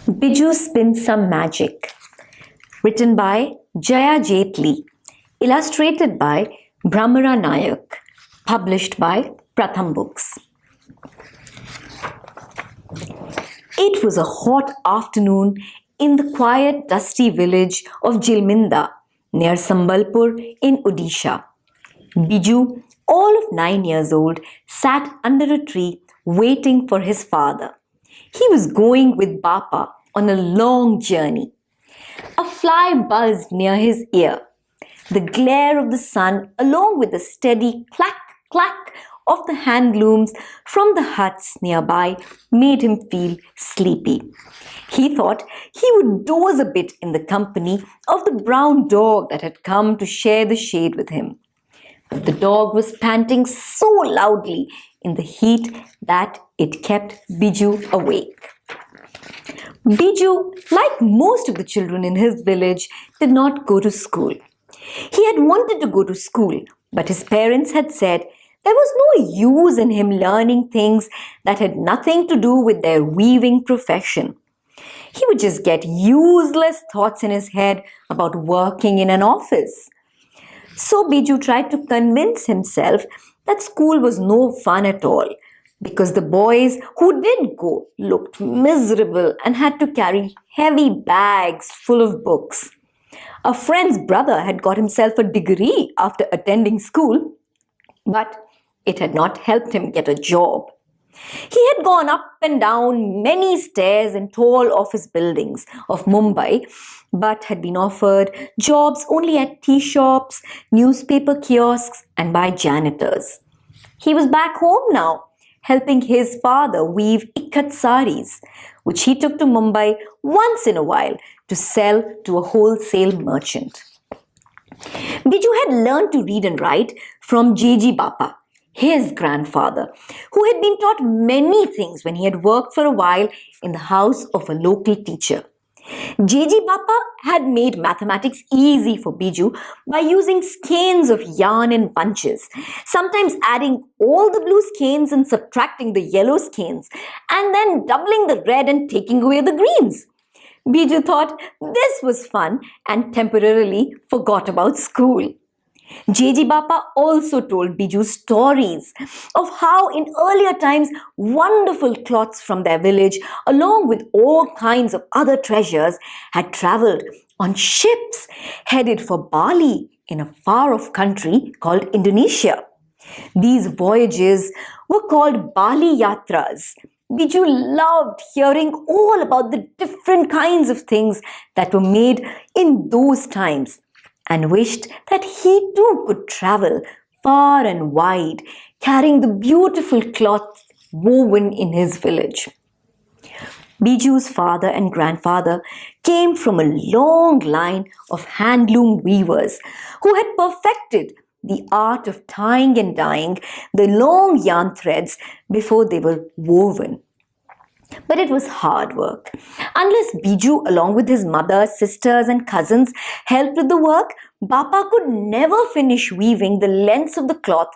Biju Spins Some Magic. Written by Jaya Jaitly. Illustrated by Bhramara Nayak. Published by Pratham books. It was a hot afternoon in the quiet, dusty village of Jilminda near Sambalpur in Odisha. Biju, all of 9 years old, sat under a tree waiting for his father. He was going with Bapa on a long journey. A fly buzzed near his ear. The glare of the sun, along with the steady clack, clack of the hand looms from the huts nearby, made him feel sleepy. He thought he would doze a bit in the company of the brown dog that had come to share the shade with him. But the dog was panting so loudly in the heat that it kept Biju awake. Biju, like most of the children in his village, did not go to school. He had wanted to go to school, but his parents had said there was no use in him learning things that had nothing to do with their weaving profession. He would just get useless thoughts in his head about working in an office. So Biju tried to convince himself that school was no fun at all, because the boys who did go looked miserable and had to carry heavy bags full of books. A friend's brother had got himself a degree after attending school, but it had not helped him get a job. He had gone up and down many stairs in tall office buildings of Mumbai, but had been offered jobs only at tea shops, newspaper kiosks, and by janitors. He was back home now, helping his father weave ikat saris, which he took to Mumbai once in a while to sell to a wholesale merchant. Biju had learned to read and write from J.G. Bapa, his grandfather, who had been taught many things when he had worked for a while in the house of a local teacher. J.G. Bapa had made mathematics easy for Biju by using skeins of yarn in bunches, sometimes adding all the blue skeins and subtracting the yellow skeins, and then doubling the red and taking away the greens. Biju thought this was fun and temporarily forgot about school. J.G. Bapa also told Biju stories of how in earlier times wonderful cloths from their village, along with all kinds of other treasures, had travelled on ships headed for Bali in a far-off country called Indonesia. These voyages were called Bali Yatras. Biju loved hearing all about the different kinds of things that were made in those times, and wished that he too could travel far and wide, carrying the beautiful cloths woven in his village. Biju's father and grandfather came from a long line of handloom weavers who had perfected the art of tying and dyeing the long yarn threads before they were woven. But it was hard work. Unless Biju, along with his mother, sisters and cousins, helped with the work, Bapa could never finish weaving the lengths of the cloth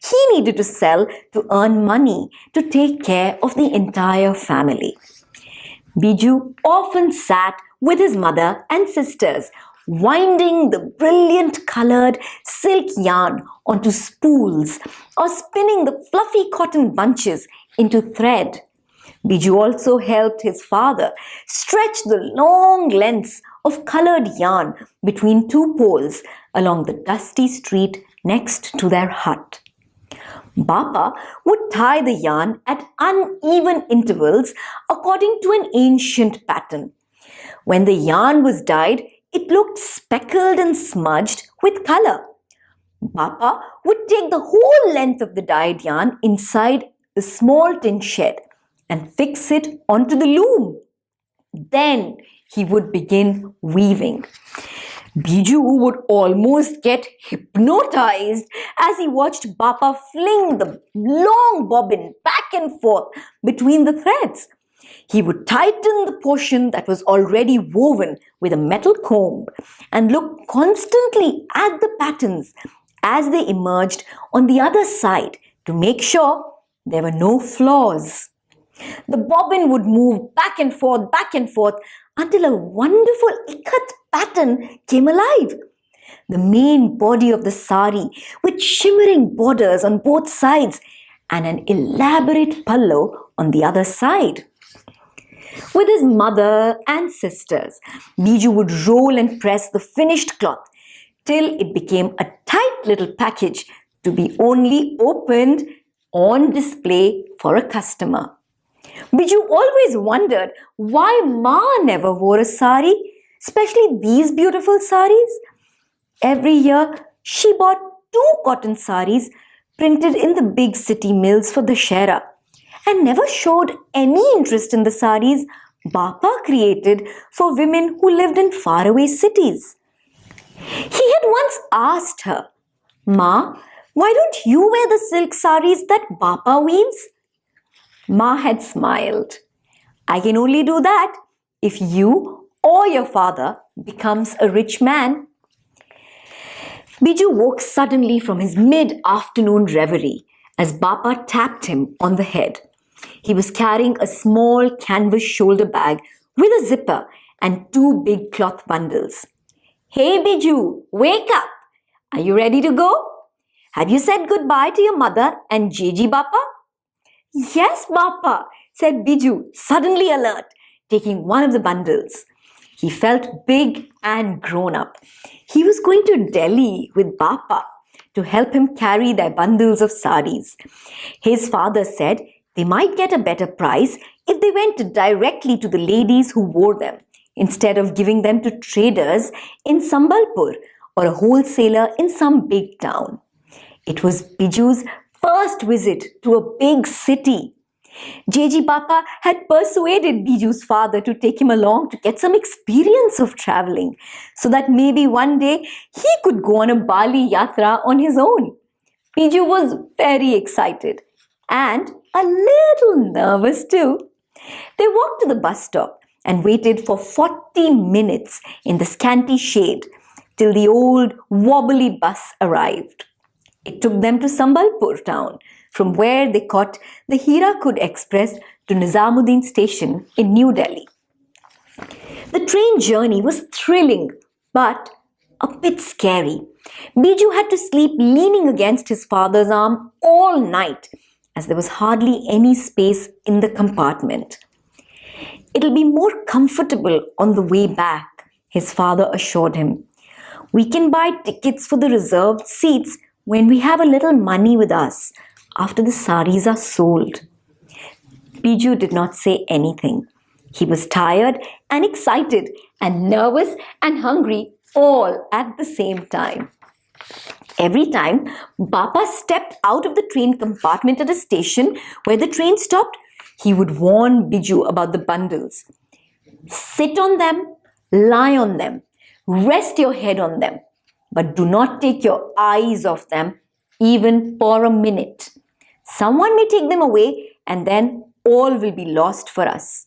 he needed to sell to earn money to take care of the entire family. Biju often sat with his mother and sisters, winding the brilliant colored silk yarn onto spools or spinning the fluffy cotton bunches into thread. Biju also helped his father stretch the long lengths of colored yarn between two poles along the dusty street next to their hut. Bapa would tie the yarn at uneven intervals according to an ancient pattern. When the yarn was dyed, it looked speckled and smudged with color. Bapa would take the whole length of the dyed yarn inside the small tin shed and fix it onto the loom. Then he would begin weaving. Biju would almost get hypnotized as he watched Bapa fling the long bobbin back and forth between the threads. He would tighten the portion that was already woven with a metal comb and look constantly at the patterns as they emerged on the other side to make sure there were no flaws. The bobbin would move back and forth until a wonderful ikat pattern came alive. The main body of the sari with shimmering borders on both sides and an elaborate pallu on the other side. With his mother and sisters, Biju would roll and press the finished cloth till it became a tight little package to be only opened on display for a customer. Biju always wondered why Ma never wore a sari, especially these beautiful saris. Every year, she bought 2 cotton saris printed in the big city mills for the Shera and never showed any interest in the saris Bapa created for women who lived in faraway cities. He had once asked her, "Ma, why don't you wear the silk saris that Bapa weaves?" Ma had smiled. "I can only do that if you or your father becomes a rich man." Biju woke suddenly from his mid-afternoon reverie as Bapa tapped him on the head. He was carrying a small canvas shoulder bag with a zipper and 2 big cloth bundles. "Hey Biju, wake up! Are you ready to go? Have you said goodbye to your mother and Jeji Bapa?" "Yes, Bapa," said Biju, suddenly alert, taking one of the bundles. He felt big and grown up. He was going to Delhi with Bapa to help him carry their bundles of saris. His father said they might get a better price if they went directly to the ladies who wore them, instead of giving them to traders in Sambalpur or a wholesaler in some big town. It was Biju's first visit to a big city. Jeji Bapa had persuaded Biju's father to take him along to get some experience of traveling, so that maybe one day he could go on a Bali yatra on his own. Biju was very excited and a little nervous too. They walked to the bus stop and waited for 40 minutes in the scanty shade till the old wobbly bus arrived. It took them to Sambalpur town, from where they caught the Hirakud Express to Nizamuddin station in New Delhi. The train journey was thrilling, but a bit scary. Biju had to sleep leaning against his father's arm all night, as there was hardly any space in the compartment. "It'll be more comfortable on the way back," his father assured him. "We can buy tickets for the reserved seats when we have a little money with us, after the saris are sold." Biju did not say anything. He was tired and excited and nervous and hungry all at the same time. Every time Bapa stepped out of the train compartment at a station where the train stopped, he would warn Biju about the bundles. "Sit on them, lie on them, rest your head on them, but do not take your eyes off them even for a minute. Someone may take them away and then all will be lost for us."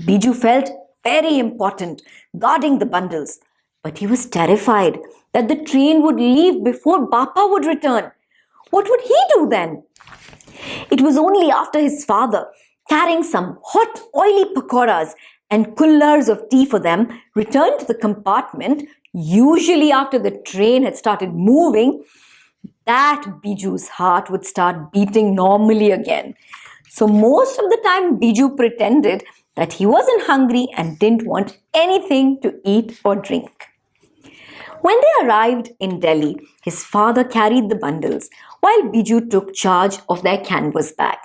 Biju felt very important guarding the bundles, but he was terrified that the train would leave before Bapa would return. What would he do then? It was only after his father, carrying some hot oily pakoras and kullars of tea for them, returned to the compartment, usually after the train had started moving, that Biju's heart would start beating normally again. So most of the time, Biju pretended that he wasn't hungry and didn't want anything to eat or drink. When they arrived in Delhi, his father carried the bundles, while Biju took charge of their canvas bag.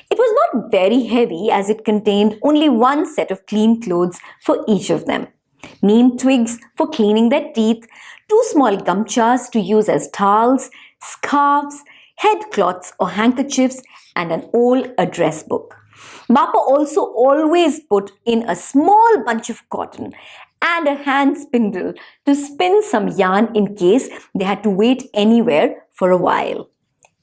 It was not very heavy, as it contained only one set of clean clothes for each of them. Neem twigs for cleaning their teeth, 2 small gamchas to use as towels, scarves, head cloths or handkerchiefs, and an old address book. Bapa also always put in a small bunch of cotton and a hand spindle to spin some yarn in case they had to wait anywhere for a while.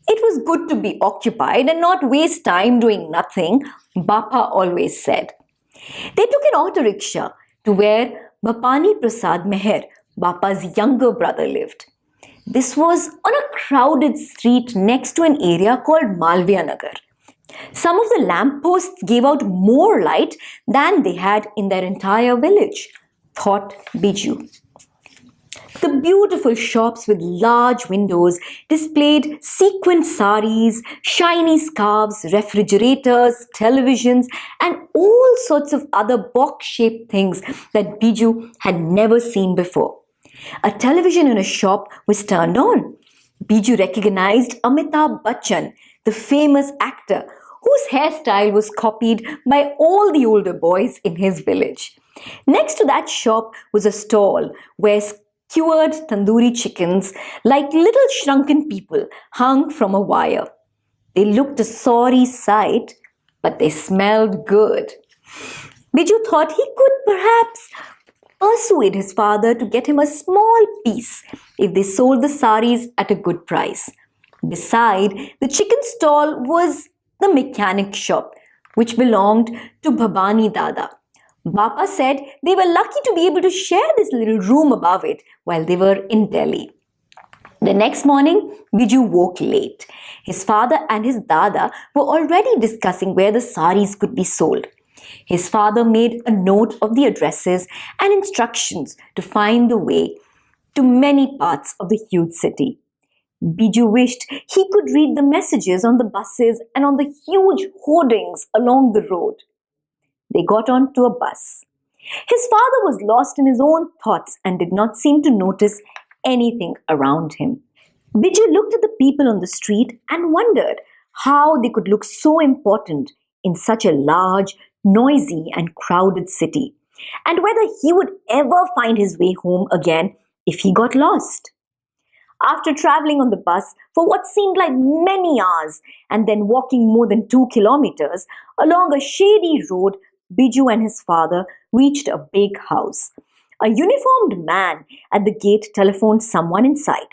It was good to be occupied and not waste time doing nothing, Bapa always said. They took an auto rickshaw to where Bapani Prasad Meher, Bapa's younger brother, lived. This was on a crowded street next to an area called Malviya Nagar. Some of the lampposts gave out more light than they had in their entire village, thought Biju. The beautiful shops with large windows displayed sequined saris, shiny scarves, refrigerators, televisions, and all sorts of other box-shaped things that Biju had never seen before. A television in a shop was turned on. Biju recognized Amitabh Bachchan, the famous actor whose hairstyle was copied by all the older boys in his village. Next to that shop was a stall where skewered tandoori chickens, like little shrunken people, hung from a wire. They looked a sorry sight, but they smelled good. Biju thought he could perhaps persuade his father to get him a small piece if they sold the saris at a good price. Beside the chicken stall was the mechanic shop, which belonged to Bhabani Dada. Bapa said they were lucky to be able to share this little room above it while they were in Delhi. The next morning, Biju woke late. His father and his Dada were already discussing where the saris could be sold. His father made a note of the addresses and instructions to find the way to many parts of the huge city. Biju wished he could read the messages on the buses and on the huge hoardings along the road. They got onto a bus. His father was lost in his own thoughts and did not seem to notice anything around him. Biju looked at the people on the street and wondered how they could look so important in such a large, noisy, and crowded city, and whether he would ever find his way home again if he got lost. After traveling on the bus for what seemed like many hours and then walking more than 2 kilometers along a shady road, Biju and his father reached a big house. A uniformed man at the gate telephoned someone inside.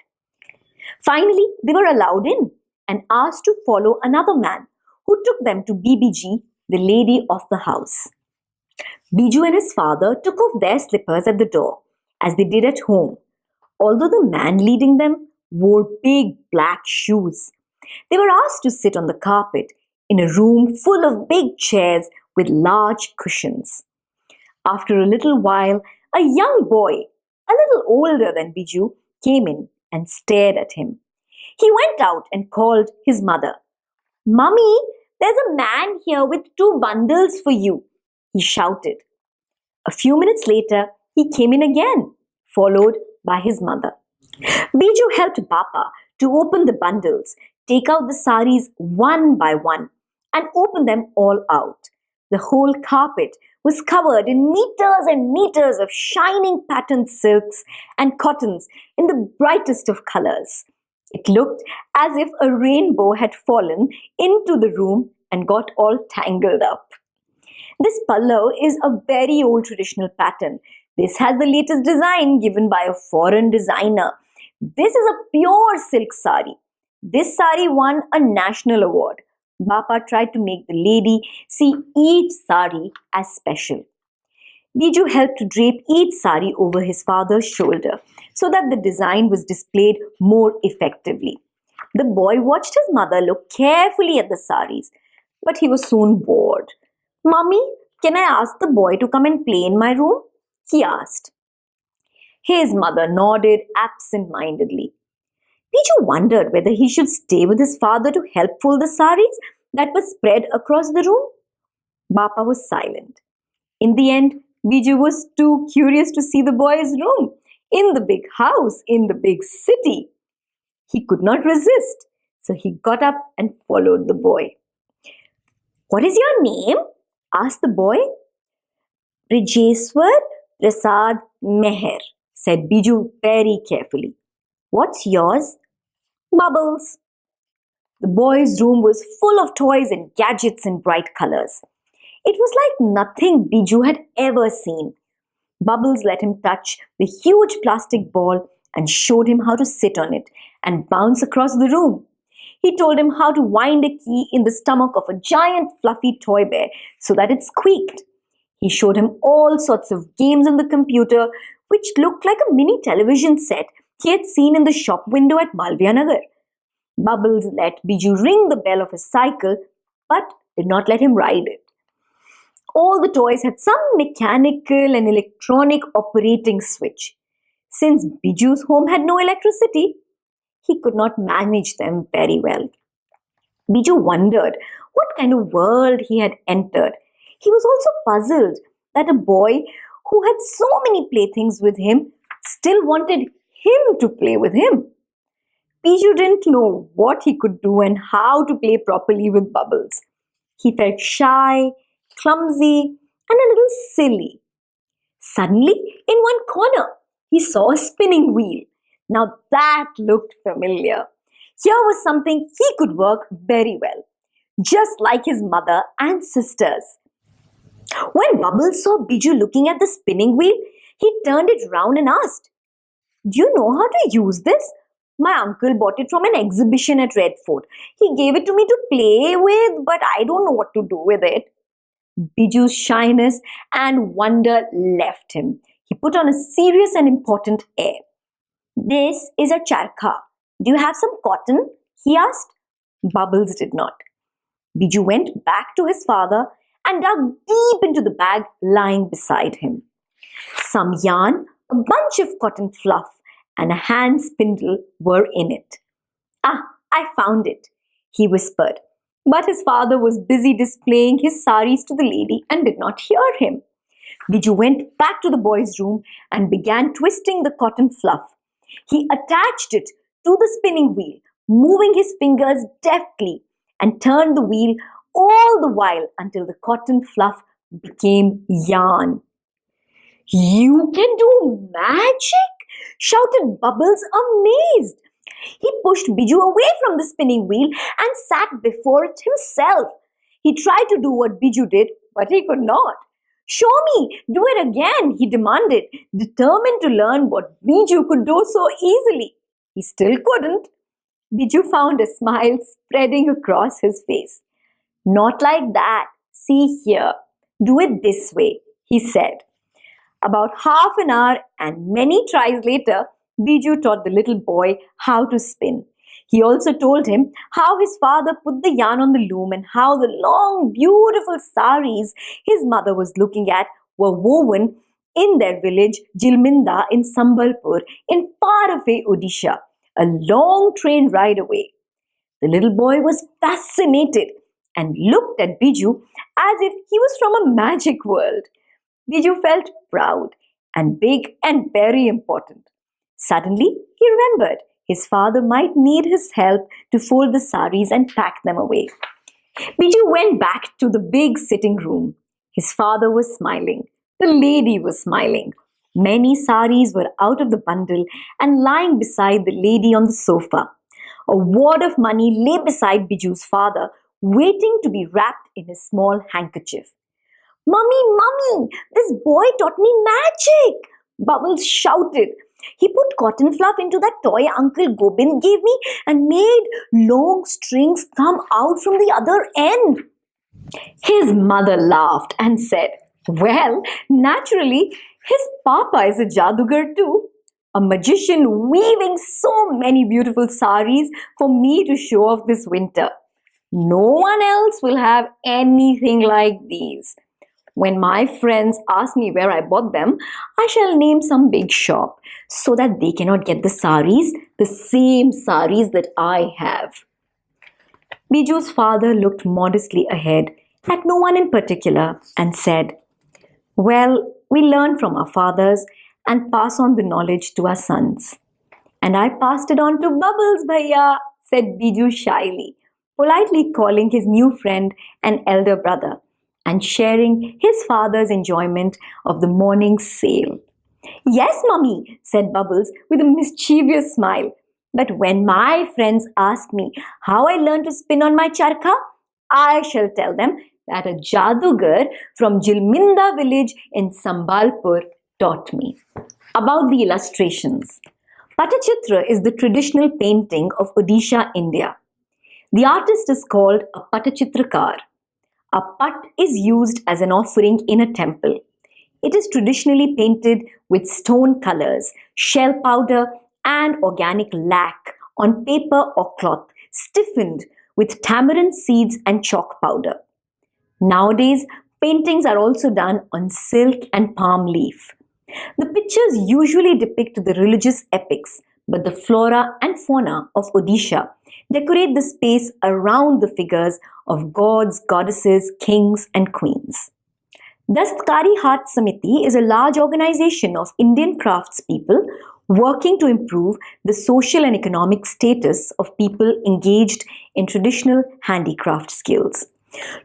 Finally, they were allowed in and asked to follow another man who took them to BBG, the lady of the house. Biju and his father took off their slippers at the door, as they did at home, although the man leading them wore big black shoes. They were asked to sit on the carpet in a room full of big chairs with large cushions. After a little while, a young boy, a little older than Biju, came in and stared at him. He went out and called his mother. "Mummy, there's a man here with 2 bundles for you," he shouted. A few minutes later, he came in again, followed by his mother. Biju helped Bapa to open the bundles, take out the saris one by one, and open them all out. The whole carpet was covered in meters and meters of shining patterned silks and cottons in the brightest of colors. It looked as if a rainbow had fallen into the room and got all tangled up. This pallu is a very old traditional pattern. This has the latest design given by a foreign designer. This is a pure silk sari. This sari won a national award. Bapa tried to make the lady see each sari as special. Biju helped to drape each sari over his father's shoulder so that the design was displayed more effectively. The boy watched his mother look carefully at the saris, but he was soon bored. "Mummy, can I ask the boy to come and play in my room?" he asked. His mother nodded absent-mindedly. Biju wondered whether he should stay with his father to help fold the saris that were spread across the room. Bapa was silent. In the end, Biju was too curious to see the boy's room in the big house in the big city. He could not resist, so he got up and followed the boy. "What is your name?" asked the boy. "Brijeswar Prasad Meher," said Biju very carefully. "What's yours?" "Bubbles." The boy's room was full of toys and gadgets in bright colors. It was like nothing Biju had ever seen. Bubbles let him touch the huge plastic ball and showed him how to sit on it and bounce across the room. He told him how to wind a key in the stomach of a giant fluffy toy bear so that it squeaked. He showed him all sorts of games on the computer, which looked like a mini television set he had seen in the shop window at Malviya Nagar. Bubbles let Biju ring the bell of his cycle but did not let him ride it. All the toys had some mechanical and electronic operating switch. Since Biju's home had no electricity, he could not manage them very well. Biju wondered what kind of world he had entered. He was also puzzled that a boy who had so many playthings with him still wanted him to play with him. Biju didn't know what he could do and how to play properly with bubbles. He felt shy, clumsy, and a little silly. Suddenly, in one corner, he saw a spinning wheel. Now that looked familiar. Here was something he could work very well, just like his mother and sisters. When Bubbles saw Biju looking at the spinning wheel, he turned it round and asked, "Do you know how to use this? My uncle bought it from an exhibition at Red Fort. He gave it to me to play with, but I don't know what to do with it." Biju's shyness and wonder left him. He put on a serious and important air. "This is a charkha. Do you have some cotton?" he asked. Bubbles did not. Biju went back to his father and dug deep into the bag lying beside him. Some yarn, a bunch of cotton fluff, and a hand spindle were in it. "Ah, I found it," he whispered. But his father was busy displaying his saris to the lady and did not hear him. Biju went back to the boy's room and began twisting the cotton fluff. He attached it to the spinning wheel, moving his fingers deftly, and turned the wheel all the while until the cotton fluff became yarn. "You can do magic!" shouted Bubbles, amazed. He pushed Biju away from the spinning wheel and sat before it himself. He tried to do what Biju did, but he could not. "Show me! Do it again!" he demanded, determined to learn what Biju could do so easily. He still couldn't. Biju found a smile spreading across his face. "Not like that. See here. Do it this way," he said. About half an hour and many tries later, Biju taught the little boy how to spin. He also told him how his father put the yarn on the loom and how the long, beautiful saris his mother was looking at were woven in their village Jilminda in Sambalpur in faraway Odisha, a long train ride away. The little boy was fascinated and looked at Biju as if he was from a magic world. Biju felt proud and big and very important. Suddenly, he remembered his father might need his help to fold the saris and pack them away. Biju went back to the big sitting room. His father was smiling. The lady was smiling. Many saris were out of the bundle and lying beside the lady on the sofa. A wad of money lay beside Biju's father, waiting to be wrapped in a small handkerchief. "Mummy, Mummy, this boy taught me magic!" Bubbles shouted. "He put cotton fluff into that toy Uncle Gobind gave me and made long strings come out from the other end." His mother laughed and said, "Well, naturally, his papa is a jadugar too, a magician weaving so many beautiful saris for me to show off this winter. No one else will have anything like these. When my friends ask me where I bought them, I shall name some big shop so that they cannot get the saris, the same saris that I have." Biju's father looked modestly ahead at no one in particular and said, "Well, we learn from our fathers and pass on the knowledge to our sons." "And I passed it on to Bubbles, Bhaiya," said Biju shyly, politely calling his new friend an elder brother and sharing his father's enjoyment of the morning's sail. "Yes, Mummy," said Bubbles with a mischievous smile. "But when my friends ask me how I learned to spin on my charkha, I shall tell them that a jadugar from Jilminda village in Sambalpur taught me." About the illustrations. Patachitra is the traditional painting of Odisha, India. The artist is called a patachitrakar. A pat is used as an offering in a temple. It is traditionally painted with stone colors, shell powder, and organic lac on paper or cloth, stiffened with tamarind seeds and chalk powder. Nowadays, paintings are also done on silk and palm leaf. The pictures usually depict the religious epics, but the flora and fauna of Odisha decorate the space around the figures of gods, goddesses, kings, and queens. Dastkari Haat Samiti is a large organization of Indian craftspeople working to improve the social and economic status of people engaged in traditional handicraft skills.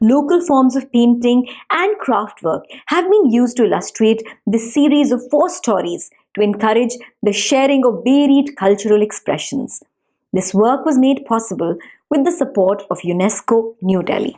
Local forms of painting and craftwork have been used to illustrate this series of 4 stories to encourage the sharing of varied cultural expressions. This work was made possible with the support of UNESCO, New Delhi.